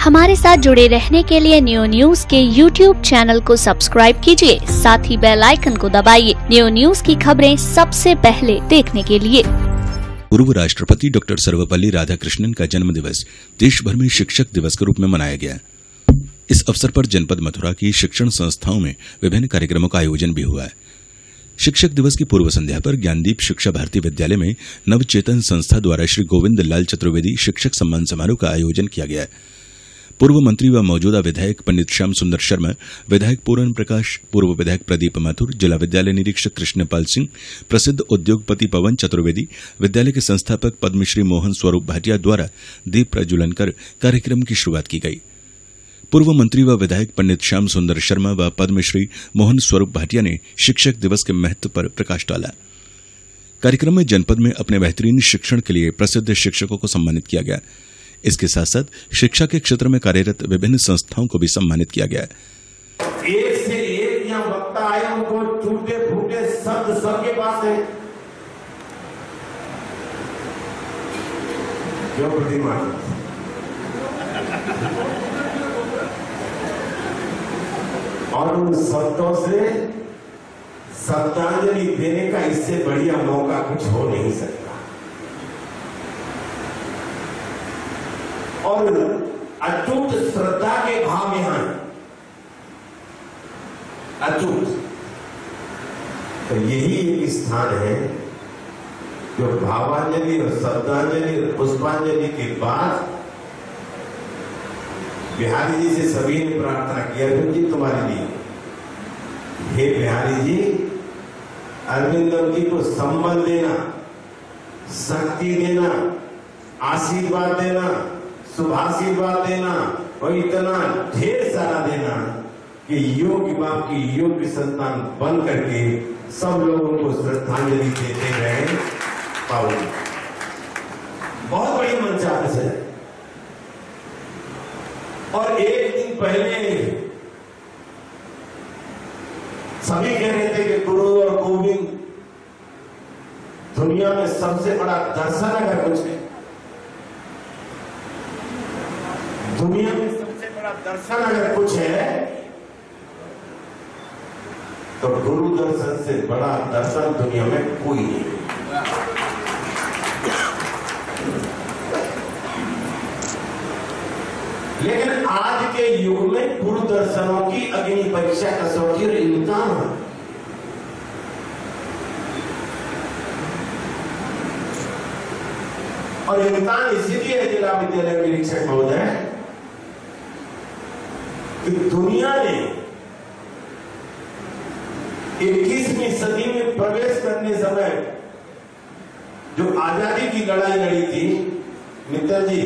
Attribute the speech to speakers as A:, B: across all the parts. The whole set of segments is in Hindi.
A: हमारे साथ जुड़े रहने के लिए न्यू न्यूज के YouTube चैनल को सब्सक्राइब कीजिए, साथ ही बेल आइकन को दबाइए न्यू न्यूज की खबरें सबसे पहले देखने के लिए।
B: पूर्व राष्ट्रपति डॉक्टर सर्वपल्ली राधाकृष्णन का जन्म दिवस देश भर में शिक्षक दिवस के रूप में मनाया गया। इस अवसर पर जनपद मथुरा की शिक्षण संस्थाओं में विभिन्न कार्यक्रमों का आयोजन भी हुआ है। शिक्षक दिवस की पूर्व संध्या पर ज्ञानदीप शिक्षा भारती विद्यालय में नवचेतन संस्था द्वारा श्री गोविंद लाल चतुर्वेदी शिक्षक सम्मान समारोह का आयोजन किया गया है। पूर्व मंत्री व मौजूदा विधायक पंडित श्याम सुंदर शर्मा, विधायक पूरन प्रकाश, पूर्व विधायक प्रदीप माथुर, जिला विद्यालय निरीक्षक कृष्णपाल सिंह, प्रसिद्ध उद्योगपति पवन चतुर्वेदी, विद्यालय के संस्थापक पद्मश्री मोहन स्वरूप भाटिया द्वारा दीप प्रज्वलन कर कार्यक्रम की शुरुआत की गई। पूर्व मंत्री व विधायक पंडित श्याम सुंदर शर्मा व पद्मश्री मोहन स्वरूप भाटिया ने शिक्षक दिवस के महत्व पर प्रकाश डाला। कार्यक्रम में जनपद में अपने बेहतरीन शिक्षण के लिए प्रसिद्ध शिक्षकों को सम्मानित किया गया। इसके साथ साथ शिक्षा के क्षेत्र में कार्यरत विभिन्न संस्थाओं को भी सम्मानित किया गया।
C: एक से एक यहाँ वक्ता आए, उनको टूटे फूटे शब्द सबके पास है। जो प्रतिमा और उन शब्दों से श्रद्धांजलि देने का इससे बढ़िया मौका कुछ हो नहीं सकता। और अटूट श्रद्धा के भाव यहां अटूट, तो यही एक स्थान है जो भावांजलि और श्रद्धांजलि और पुष्पांजलि के बाद बिहारी जी से सभी ने प्रार्थना की, अरविंद जी तुम्हारे लिए, हे बिहारी जी, अरविंदम जी को संबल देना, शक्ति देना, आशीर्वाद देना, शुभाशीर्वाद देना और इतना ढेर सारा देना कि योग्य बाप की योग्य संतान बन करके सब लोगों को श्रद्धांजलि देते रहे पाओगे। बहुत बड़ी मंचा है। और एक दिन पहले सभी कह रहे थे कि गुरु और गोविंद दुनिया में सबसे बड़ा दर्शन अगर कुछ है, दुनिया में सबसे बड़ा दर्शन अगर कुछ है तो गुरु दर्शन से बड़ा दर्शन दुनिया में कोई नहीं। लेकिन आज के युग में गुरु दर्शनों की अग्नि परीक्षा, कसौटी और इम्तिहान है। और इम्तिहान इसीलिए है जिला विद्यालय निरीक्षक महोदय कि दुनिया ने 21वीं सदी में प्रवेश करने समय जो आजादी की लड़ाई लड़ी थी, मित्तल जी,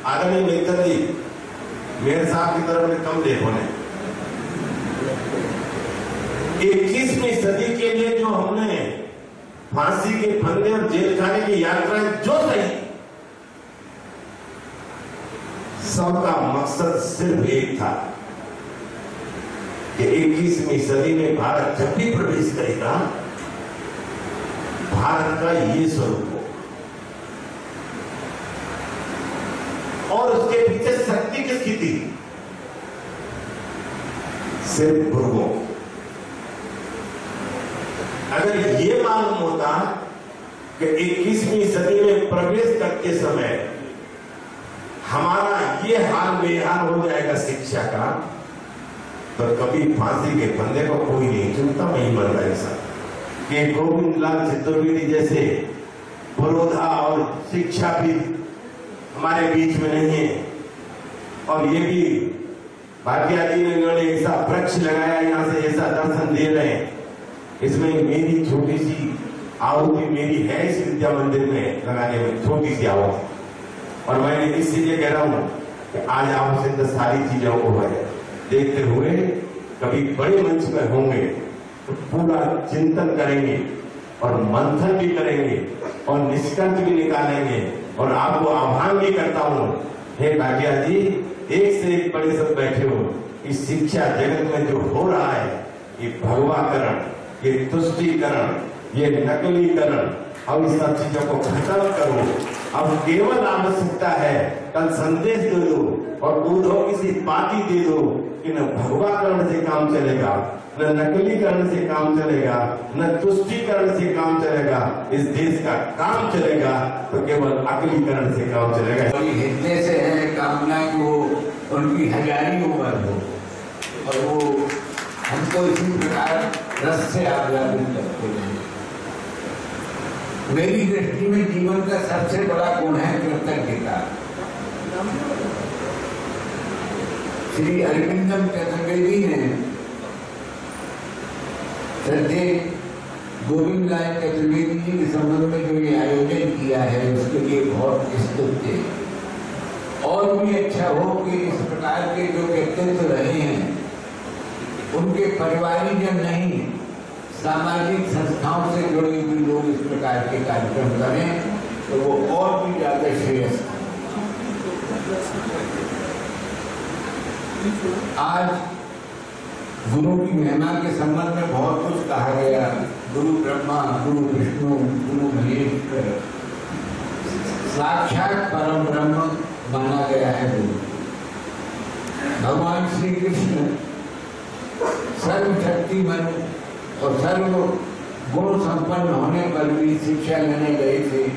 C: आदरणीय मित्तल जी, मेयर साहब की तरफ में कम देखो ने, 21वीं सदी के लिए जो हमने फांसी के फंदे और जेल खाने की यात्राएं जो सही, सबका मकसद सिर्फ एक था कि 21वीं सदी में भारत जब भी प्रवेश करेगा, भारत का ये स्वरूप हो और उसके पीछे शक्ति किसकी थी? सिर्फ गुरुओं। अगर ये मालूम होता कि 21वीं सदी में प्रवेश करते समय हमारा ये हाल बेहाल हो जाएगा शिक्षा का, तो कभी फांसी के फंदे को कोई नहीं चुनता। वही बन रहा है कि गोविंद लाल चतुर्वेदी जैसे पुरोधा और शिक्षा भी हमारे बीच में नहीं है। और ये भी भाटिया जी ने इन्होंने ऐसा वृक्ष लगाया, यहाँ से ऐसा दर्शन दे रहे हैं। इसमें मेरी छोटी सी आहुति मेरी है इस विद्या मंदिर में लगाने में, छोटी सी आहुति। और मैं इसलिए कह रहा हूं कि आज आप से सारी चीजों को देखते हुए कभी बड़े मंच में होंगे तो पूरा चिंतन करेंगे और मंथन भी करेंगे और निष्कर्ष भी निकालेंगे। और आपको आह्वान भी करता हूं, हे भाटिया जी, एक से एक बड़े सब बैठे हो, इस शिक्षा जगत में जो हो रहा है, ये भगवाकरण, ये तुष्टीकरण, ये नकलीकरण और इस सब चीजों को खत्म करो। अब केवल आवश्यकता है कल संदेश दे दो और दूधों किसी पार्टी दे दो कि न भगवाकरण से काम चलेगा, न नकलीकरण से काम चलेगा, न तुष्टीकरण से काम चलेगा। इस देश का काम चलेगा तो केवल अकलीकरण से काम चलेगा।
D: हिस्से से है कामना को उनकी हजारी उम्र हो और वो हमको इसी प्रकार रस से आह्लादित करते हैं। मेरी दृष्टि में जीवन का सबसे बड़ा गुण है कृतज्ञता। श्री अरविंदम चतुर्वेदी ने श्रद्धे गोविंद राय चतुर्वेदी जी के संबंध में जो ये आयोजन किया है उसके लिए बहुत स्तुत्य है। और भी अच्छा हो कि इस प्रकार के जो व्यक्तित्व रहे हैं उनके परिवारीजन नहीं, सामाजिक संस्थाओं से जुड़े हुए लोग इस प्रकार के कार्यक्रम करें तो वो और भी ज्यादा श्रेयस्कर। आज गुरु की महिमा के संबंध में बहुत कुछ कहा गया। गुरु ब्रह्मा, गुरु विष्णु, गुरु महेश्वर, साक्षात परम ब्रह्म माना गया है गुरु। भगवान श्री कृष्ण सर्वशक्तिमान और सर्व गुण संपन्न होने पर भी शिक्षा लेने गए थे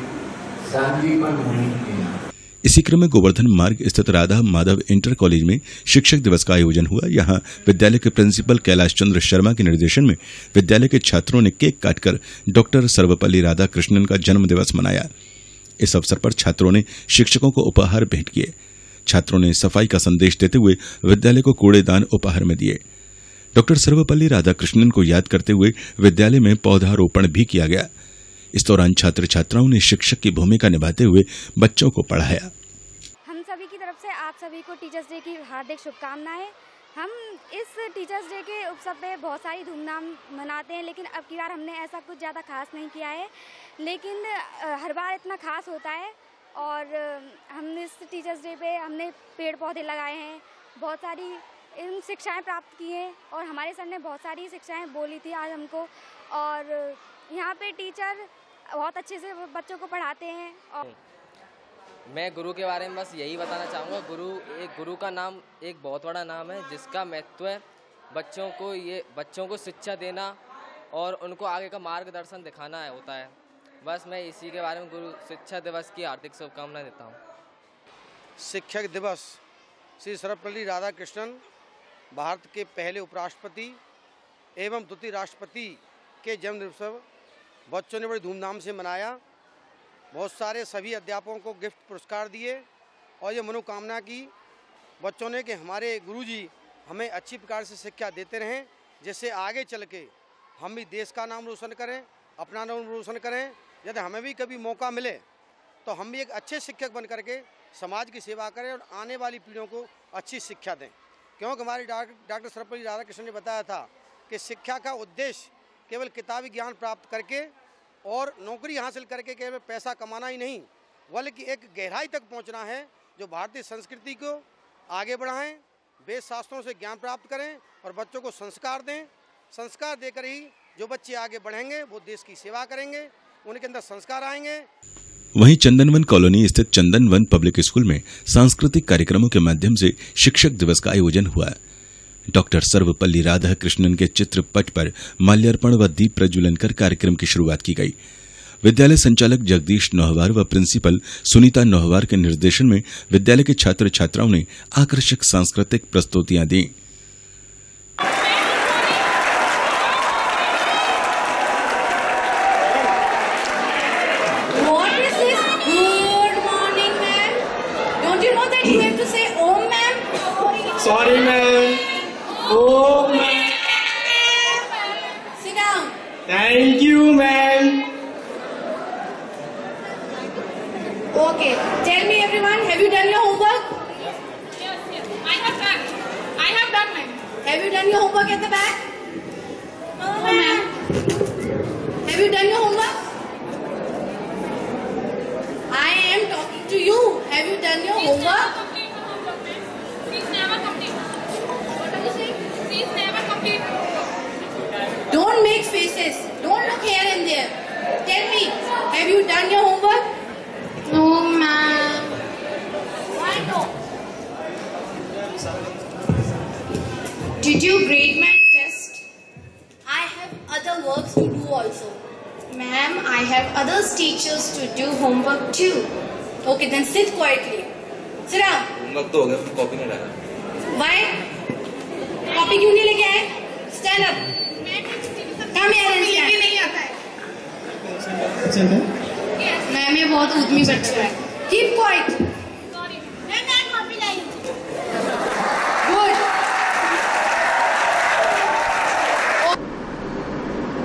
D: सांदीपन मुनि के यहाँ।
B: इसी क्रम में गोवर्धन मार्ग स्थित राधा माधव इंटर कॉलेज में शिक्षक दिवस का आयोजन हुआ। यहां विद्यालय के प्रिंसिपल कैलाश चंद्र शर्मा के निर्देशन में विद्यालय के छात्रों ने केक काटकर डॉक्टर सर्वपल्ली राधाकृष्णन का जन्म दिवस मनाया। इस अवसर पर छात्रों ने शिक्षकों को उपहार भेंट किए। छात्रों ने सफाई का संदेश देते हुए विद्यालय को कूड़ेदान उपहार में दिए। डॉक्टर सर्वपल्ली राधाकृष्णन को याद करते हुए विद्यालय में पौधारोपण भी किया गया। इस दौरान छात्र छात्राओं ने शिक्षक की भूमिका निभाते हुए बच्चों को पढ़ाया।
E: हम सभी की तरफ से आप सभी को टीचर्स डे की हार्दिक शुभकामनाएं। हम इस टीचर्स डे के उत्सव पे बहुत सारी धूमधाम मनाते हैं, लेकिन अब की बार हमने ऐसा कुछ ज़्यादा खास नहीं किया है, लेकिन हर बार इतना खास होता है। और हम इस टीचर्स डे पे हमने पेड़ पौधे लगाए हैं, बहुत सारी शिक्षाएं प्राप्त की हैं और हमारे सर ने बहुत सारी शिक्षाएं बोली थी आज हमको। और यहाँ पे टीचर बहुत अच्छे से बच्चों को पढ़ाते हैं। और
F: मैं गुरु के बारे में बस यही बताना चाहूँगा। गुरु का नाम एक बहुत बड़ा नाम है जिसका महत्व है बच्चों को शिक्षा देना और उनको आगे का मार्गदर्शन दिखाना होता है। बस मैं इसी के बारे में गुरु शिक्षा दिवस की हार्दिक शुभकामनाएं देता हूँ।
G: शिक्षक दिवस श्री सर्वपल्ली राधाकृष्णन भारत के पहले उपराष्ट्रपति एवं द्वितीय राष्ट्रपति के जन्म दिवस बच्चों ने बड़ी धूमधाम से मनाया। बहुत सारे सभी अध्यापकों को गिफ्ट पुरस्कार दिए और ये मनोकामना की बच्चों ने कि हमारे गुरुजी हमें अच्छी प्रकार से शिक्षा देते रहें, जिससे आगे चल के हम भी देश का नाम रोशन करें, अपना नाम रोशन करें। यदि हमें भी कभी मौका मिले तो हम भी एक अच्छे शिक्षक बन करके समाज की सेवा करें और आने वाली पीढ़ियों को अच्छी शिक्षा दें। क्योंकि हमारे डॉक्टर सर्वपल्ली राधाकृष्णन ने बताया था कि शिक्षा का उद्देश्य केवल किताबी ज्ञान प्राप्त करके और नौकरी हासिल करके केवल पैसा कमाना ही नहीं, बल्कि एक गहराई तक पहुंचना है जो भारतीय संस्कृति को आगे बढ़ाएं, वेद शास्त्रों से ज्ञान प्राप्त करें और बच्चों को संस्कार दें। संस्कार देकर ही जो बच्चे आगे बढ़ेंगे वो देश की सेवा करेंगे, उनके अंदर संस्कार आएंगे।
B: वहीं चंदनवन कॉलोनी स्थित चंदनवन पब्लिक स्कूल में सांस्कृतिक कार्यक्रमों के माध्यम से शिक्षक दिवस का आयोजन हुआ। डॉक्टर सर्वपल्ली राधाकृष्णन के चित्र पट पर माल्यार्पण व दीप प्रज्वलन कर कार्यक्रम की शुरुआत की गई। विद्यालय संचालक जगदीश नौहवार व प्रिंसिपल सुनीता नौहवार के निर्देशन में विद्यालय के छात्र छात्राओं ने आकर्षक सांस्कृतिक प्रस्तुतियां दी।
H: Sorry, ma'am. Oh, ma'am.
E: Sit down.
H: Thank you, ma'am.
E: Okay. Tell me, everyone, have you done your homework?
I: Yes. I have done, ma'am.
E: Have you done your homework at the back?
I: No, ma'am.
E: Have you done your homework? I am talking to you. Have you done your homework?
I: Please never complete.
E: What are you saying?
I: Please never complete.
E: Don't make faces. Don't look here and there. Tell me, have you done your homework?
I: No,
J: Did you grade my test? I have other works to do also. Ma'am, I have other teachers to do homework too.
E: Okay, then sit quietly. Sit down.
K: Homework तो हो गया, कॉपी नहीं लाया।
E: Why? कॉपी क्यों नहीं लेके आए? Stand up. Come here and stand.
I: नहीं आता है।
J: मैम ये बहुत उद्यमी बच्चा है।
E: Keep quiet.
I: Sorry, मैं कॉपी लाई।
E: Good.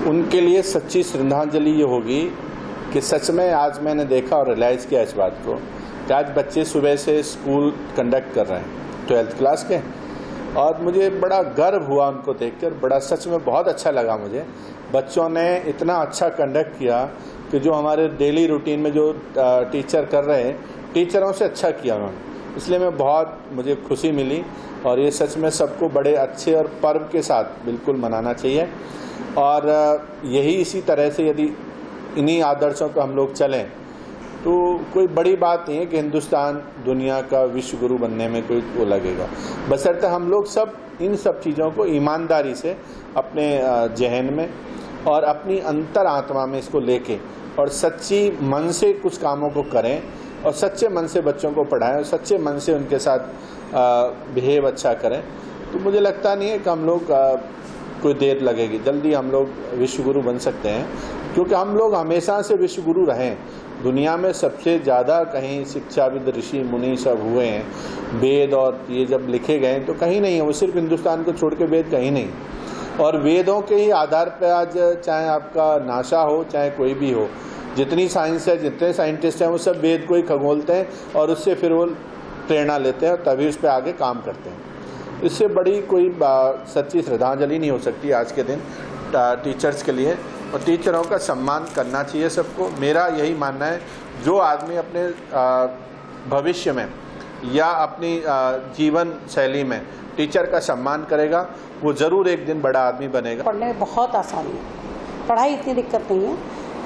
L: उनके लिए सच्ची श्रद्धांजलि ये होगी कि सच में आज मैंने देखा और रियलाइज किया इस बात को कि आज बच्चे सुबह से स्कूल कंडक्ट कर रहे हैं 12th क्लास के, और मुझे बड़ा गर्व हुआ उनको देखकर। बड़ा सच में बहुत अच्छा लगा मुझे। बच्चों ने इतना अच्छा कंडक्ट किया कि जो हमारे डेली रूटीन में जो टीचर कर रहे हैं, टीचरों से अच्छा किया उन्होंने। इसलिए मुझे खुशी मिली, और ये सच में सबको बड़े अच्छे और पर्व के साथ बिल्कुल मनाना चाहिए। और यही इसी तरह से यदि इन्हीं आदर्शों पर हम लोग चलें तो कोई बड़ी बात नहीं है कि हिंदुस्तान दुनिया का विश्व गुरु बनने में कोई वो लगेगा, बशर्ते हम लोग सब इन सब चीज़ों को ईमानदारी से अपने जहन में और अपनी अंतर आत्मा में इसको लेके और सच्ची मन से कुछ कामों को करें और सच्चे मन से बच्चों को पढ़ाएं और सच्चे मन से उनके साथ बिहेव अच्छा करें। तो मुझे लगता नहीं है कि हम लोग कोई देर लगेगी, जल्दी हम लोग विश्व गुरु बन सकते हैं, क्योंकि हम लोग हमेशा से विश्व गुरु रहे हैं। दुनिया में सबसे ज़्यादा कहीं शिक्षाविद ऋषि मुनि सब हुए हैं, वेद और ये जब लिखे गए तो कहीं नहीं है, वो सिर्फ हिंदुस्तान को छोड़ के वेद कहीं नहीं। और वेदों के ही आधार पर आज चाहे आपका नासा हो चाहे कोई भी हो, जितनी साइंस है, जितने साइंटिस्ट हैं, वो सब वेद को ही खगोलते हैं और उससे फिर वो प्रेरणा लेते हैं और तभी उस पर आगे काम करते हैं। इससे बड़ी कोई सच्ची श्रद्धांजलि नहीं हो सकती आज के दिन टीचर्स के लिए, और टीचरों का सम्मान करना चाहिए सबको। मेरा यही मानना है, जो आदमी अपने भविष्य में या अपनी जीवन शैली में टीचर का सम्मान करेगा वो ज़रूर एक दिन बड़ा आदमी बनेगा।
M: पढ़ने में बहुत आसानी है, पढ़ाई इतनी दिक्कत नहीं है,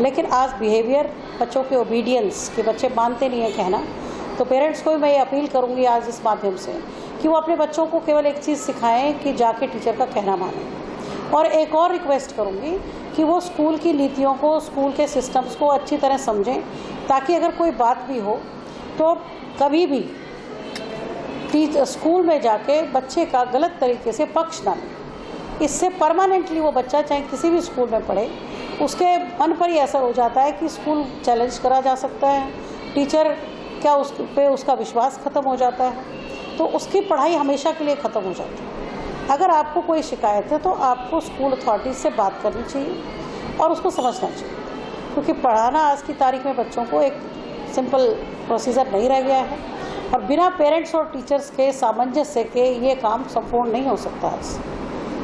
M: लेकिन आज बिहेवियर बच्चों के ओबीडियंस के बच्चे मानते नहीं है कहना। तो पेरेंट्स को भी मैं अपील करूंगी आज इस माध्यम से कि वो अपने बच्चों को केवल एक चीज़ सिखाएं कि जाके टीचर का कहना मानें। और एक और रिक्वेस्ट करूंगी कि वो स्कूल की नीतियों को, स्कूल के सिस्टम्स को अच्छी तरह समझें, ताकि अगर कोई बात भी हो तो कभी भी स्कूल में जाके बच्चे का गलत तरीके से पक्ष ना लें। इससे परमानेंटली वो बच्चा चाहे किसी भी स्कूल में पढ़े, उसके मन पर ही असर हो जाता है कि स्कूल चैलेंज करा जा सकता है, टीचर क्या उस पे उसका विश्वास खत्म हो जाता है, तो उसकी पढ़ाई हमेशा के लिए ख़त्म हो जाती है। अगर आपको कोई शिकायत है तो आपको स्कूल अथॉरिटीज़ से बात करनी चाहिए और उसको समझना चाहिए, क्योंकि पढ़ाना आज की तारीख में बच्चों को एक सिंपल प्रोसीजर नहीं रह गया है, और बिना पेरेंट्स और टीचर्स के सामंजस्य के ये काम संपूर्ण नहीं हो सकता आज।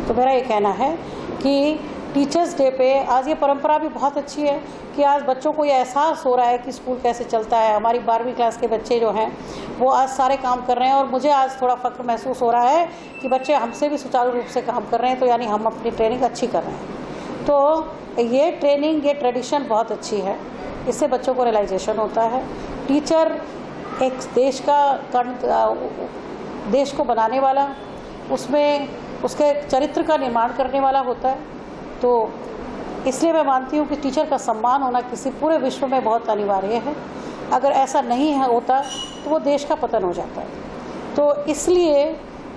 M: तो मेरा ये कहना है कि टीचर्स डे पे आज ये परंपरा भी बहुत अच्छी है कि आज बच्चों को ये एहसास हो रहा है कि स्कूल कैसे चलता है। हमारी 12वीं क्लास के बच्चे जो हैं वो आज सारे काम कर रहे हैं, और मुझे आज थोड़ा फख्र महसूस हो रहा है कि बच्चे हमसे भी सुचारू रूप से काम कर रहे हैं, तो यानी हम अपनी ट्रेनिंग अच्छी कर रहे हैं। तो ये ट्रेनिंग, ये ट्रेडिशन बहुत अच्छी है, इससे बच्चों को रियलाइजेशन होता है। टीचर एक देश को बनाने वाला, उसमें उसके चरित्र का निर्माण करने वाला होता है। तो इसलिए मैं मानती हूँ कि टीचर का सम्मान होना किसी पूरे विश्व में बहुत अनिवार्य है। अगर ऐसा नहीं है होता तो वो देश का पतन हो जाता है। तो इसलिए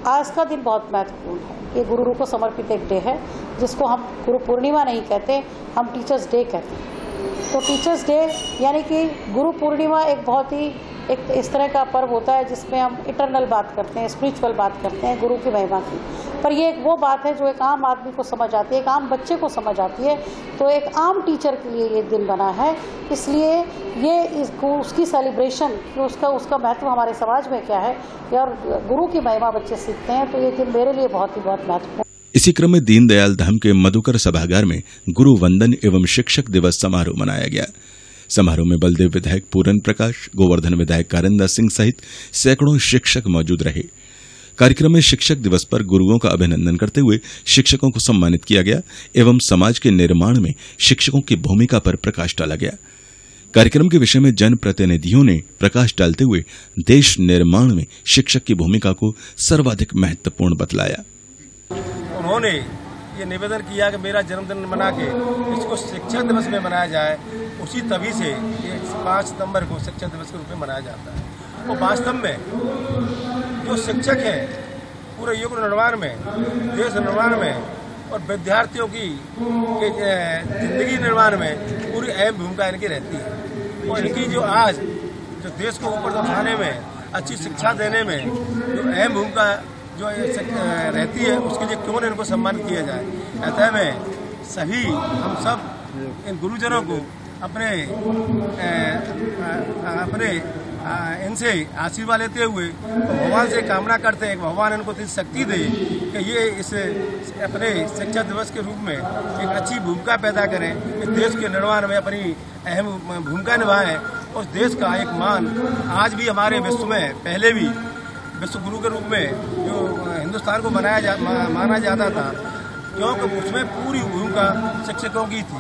M: आज का दिन बहुत महत्वपूर्ण है। ये गुरु को समर्पित एक डे है, जिसको हम गुरु पूर्णिमा नहीं कहते, हम टीचर्स डे कहते हैं। तो टीचर्स डे यानी कि गुरु पूर्णिमा एक बहुत ही एक इस तरह का पर्व होता है जिसमें हम इटरनल बात करते हैं, स्पिरिचुअल बात करते हैं, गुरु की महिमा की। पर ये एक वो बात है जो एक आम आदमी को समझ आती है, एक आम बच्चे को समझ आती है। तो एक आम टीचर के लिए ये दिन बना है, इसलिए ये इसको उसकी सेलिब्रेशन, उसका महत्व हमारे समाज में क्या है और गुरु की महिमा बच्चे सीखते हैं। तो ये दिन मेरे लिए बहुत महत्वपूर्ण।
B: इसी क्रम में दीनदयाल धाम के मधुकर सभागार में गुरु वंदन एवं शिक्षक दिवस समारोह मनाया गया। समारोह में बलदेव विधायक पूरन प्रकाश, गोवर्धन विधायक कारिंदा सिंह सहित सैकड़ों शिक्षक मौजूद रहे। कार्यक्रम में शिक्षक दिवस पर गुरुओं का अभिनंदन करते हुए शिक्षकों को सम्मानित किया गया एवं समाज के निर्माण में शिक्षकों की भूमिका पर प्रकाश डाला गया। कार्यक्रम के विषय में जनप्रतिनिधियों ने प्रकाश डालते हुए देश निर्माण में शिक्षक की भूमिका को सर्वाधिक महत्वपूर्ण बतलाया।
N: उन्होंने ये निवेदन किया कि मेरा जन्मदिन मना के इसको शिक्षक दिवस में मनाया जाए। उसी तभी से 5 सितंबर को शिक्षक दिवस के रूप में मनाया जाता है। और वास्तव में जो शिक्षक हैं पूरे युग निर्माण में, देश निर्माण में और विद्यार्थियों की जिंदगी निर्माण में पूरी अहम भूमिका इनकी रहती है। और इनकी जो आज जो देश को ऊपर उठाने में, अच्छी शिक्षा देने में जो अहम भूमिका जो रहती है, उसके लिए क्यों न इनको सम्मानित किया जाए। अतः में सभी हम सब इन गुरुजनों को अपने इनसे आशीर्वाद लेते हुए भगवान से कामना करते हैं कि भगवान इनको इतनी शक्ति दे कि ये इस अपने शिक्षा दिवस के रूप में एक अच्छी भूमिका पैदा करें, इस देश के निर्माण में अपनी अहम भूमिका निभाएं। उस देश का एक मान आज भी हमारे विश्व में, पहले भी विश्व गुरु के रूप में जो हिंदुस्तान को माना जाता था, क्योंकि उसमें पूरी भूमिका शिक्षकों की थी।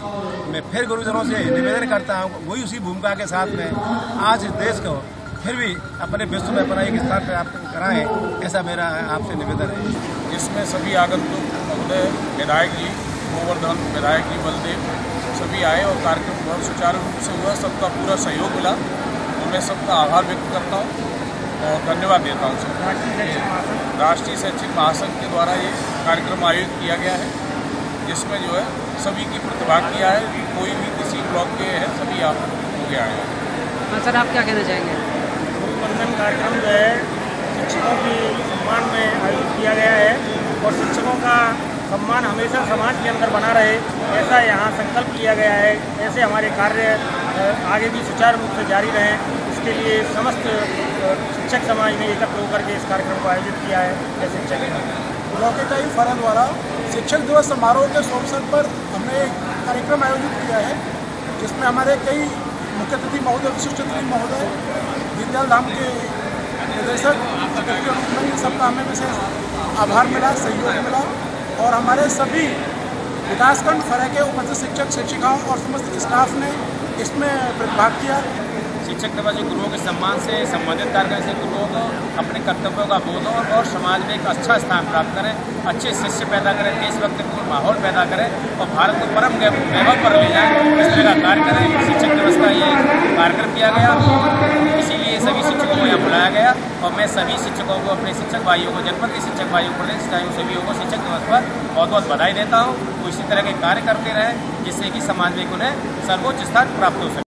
N: मैं फिर गुरुजनों से निवेदन करता हूँ वही उसी भूमिका के साथ में आज इस देश को फिर भी अपने विश्व में अपना एक स्थान प्राप्त कराएं, ऐसा मेरा आपसे निवेदन है।
O: जिसमें सभी आगंतुक महोदय, विधायक जी, गोवर्धन विधायक जी, बलदेव सभी आए और कार्यक्रम बहुत सुचारू रूप से हुआ। सबका पूरा सहयोग मिला और मैं सबका आभार व्यक्त करता हूँ और धन्यवाद देता हूँ सबको। राष्ट्रीय शैक्षिक महासंघ के द्वारा ये कार्यक्रम आयोजित किया गया है, जिसमें जो है सभी की प्रतिभा किया है। कोई भी किसी ब्लॉक के है, सभी आप हो गया है।
P: हाँ सर, आप क्या कहना चाहेंगे?
Q: गुरुवंदन कार्यक्रम जो है शिक्षकों की सम्मान में आयोजित किया गया है और शिक्षकों का सम्मान हमेशा समाज के अंदर बना रहे, ऐसा यहाँ संकल्प लिया गया है। ऐसे हमारे कार्य आगे भी सुचारू रूप से जारी रहें, इसके लिए समस्त शिक्षक समाज ने एकत्र होकर के इस कार्यक्रम को आयोजित किया है। शिक्षक
R: ब्लॉक इकाई फरा द्वारा शिक्षक दिवस समारोह के शुभ अवसर पर हमने एक कार्यक्रम आयोजित किया है, जिसमें हमारे कई मुख्य अतिथि महोदय, विशिष्ट अतिथि महोदय, विद्यालय धाम के निदेशक के रूप में सबका हमें विशेष आभार मिला, सहयोग मिला और हमारे सभी विकासखंड फरा के उपस्थित शिक्षक शिक्षिकाओं और समस्त स्टाफ ने इसमें प्रतिभाग किया।
S: शिक्षक दिवस गुरुओं के सम्मान से संबंधित कार्यक्रम से गुरुओं को अपने कर्तव्यों का बोध हो और समाज में एक अच्छा स्थान प्राप्त करें, अच्छे शिष्य पैदा करें, देशभक्ति पूर्ण माहौल पैदा करें और भारत को परम वैभव पर ले जाएं, इस तरह का कार्य करें। शिक्षक दिवस का ये कार्यक्रम किया गया, इसीलिए सभी शिक्षकों को यहाँ बुलाया गया और मैं सभी शिक्षकों को, अपने शिक्षक भाइयों को, जनपद के शिक्षक भाइयों, प्रदेश सभी को शिक्षक दिवस पर बहुत बहुत बधाई देता हूँ। वो इसी तरह के कार्य करते रहें जिससे कि समाज में उन्हें सर्वोच्च स्थान प्राप्त हो सके।